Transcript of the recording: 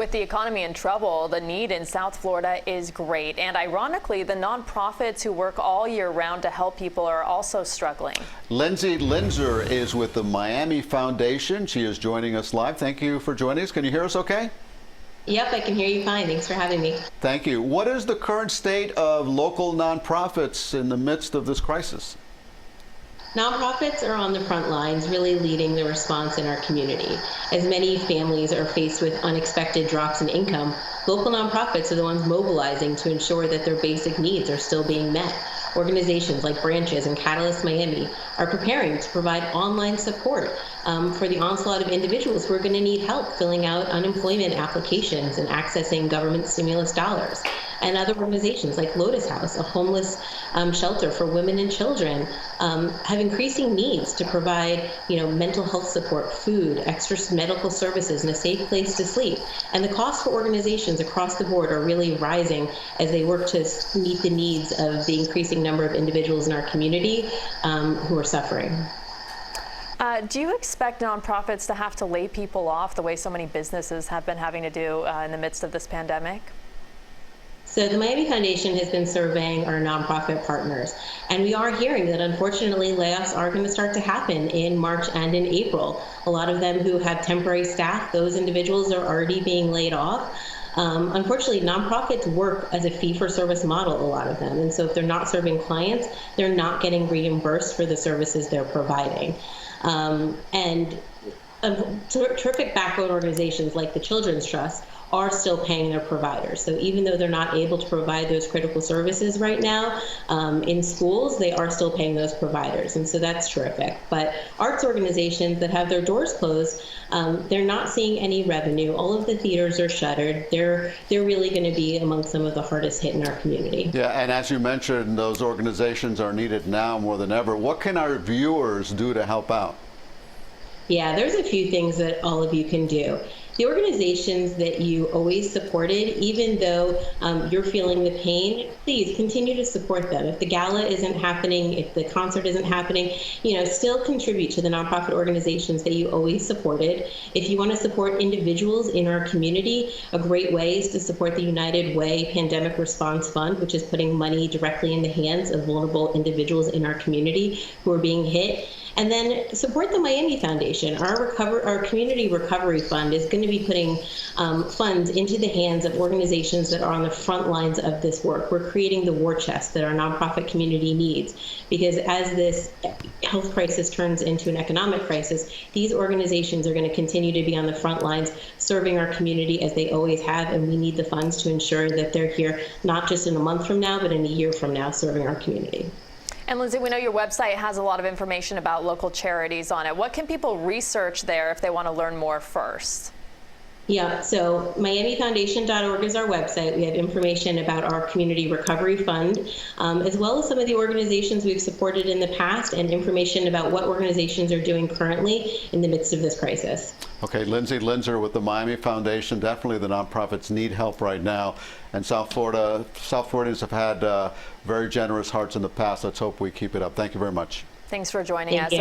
with the economy in trouble, the need in South Florida is great. And ironically, the nonprofits who work all year round to help people are also struggling. Lindsey Linzer is with the Miami Foundation. She is joining us live. Thank you for joining us. Can you hear us okay? Yep, I can hear you fine. Thanks for having me. Thank you. What is the current state of local nonprofits in the midst of this crisis? Nonprofits are on the front lines, really leading the response in our community. As many families are faced with unexpected drops in income, local nonprofits are the ones mobilizing to ensure that their basic needs are still being met. Organizations like Branches and Catalyst Miami are preparing to provide online support for the onslaught of individuals who are going to need help filling out unemployment applications and accessing government stimulus dollars. And other organizations like Lotus House, a homeless shelter for women and children, have increasing needs to provide, mental health support, food, extra medical services, and a safe place to sleep. And the costs for organizations across the board are really rising as they work to meet the needs of the increasing number of individuals in our community who are suffering. Do you expect nonprofits to have to lay people off the way so many businesses have been having to do in the midst of this pandemic? So the Miami Foundation has been surveying our nonprofit partners, and we are hearing that unfortunately layoffs are going to start to happen in March and in April. A lot of them who have temporary staff, those individuals are already being laid off. Unfortunately, nonprofits work as a fee-for-service model, a lot of them, and so if they're not serving clients, they're not getting reimbursed for the services they're providing. Terrific backbone organizations like the Children's Trust are still paying their providers. So even though they're not able to provide those critical services right now in schools, they are still paying those providers. And so that's terrific. But arts organizations that have their doors closed, they're not seeing any revenue. All of the theaters are shuttered. They're really going to be among some of the hardest hit in our community. Yeah, and as you mentioned, those organizations are needed now more than ever. What can our viewers do to help out? Yeah, there's a few things that all of you can do. The organizations that you always supported, even though you're feeling the pain, please continue to support them. If the gala isn't happening, if the concert isn't happening, still contribute to the nonprofit organizations that you always supported. If you want to support individuals in our community, a great way is to support the United Way Pandemic Response Fund, which is putting money directly in the hands of vulnerable individuals in our community who are being hit. And then support the Miami Foundation. Our community recovery fund is going to be putting funds into the hands of organizations that are on the front lines of this work. We're creating the war chest that our nonprofit community needs, because as this health crisis turns into an economic crisis, these organizations are going to continue to be on the front lines serving our community as they always have, and we need the funds to ensure that they're here not just in a month from now, but in a year from now serving our community. And Lindsey, we know your website has a lot of information about local charities on it. What can people research there if they want to learn more first? Yeah, so MiamiFoundation.org is our website. We have information about our Community Recovery Fund, as well as some of the organizations we've supported in the past and information about what organizations are doing currently in the midst of this crisis. Okay, Lindsey Linzer with the Miami Foundation. Definitely the nonprofits need help right now. And South Floridians have had very generous hearts in the past. Let's hope we keep it up. Thank you very much. Thanks for joining us.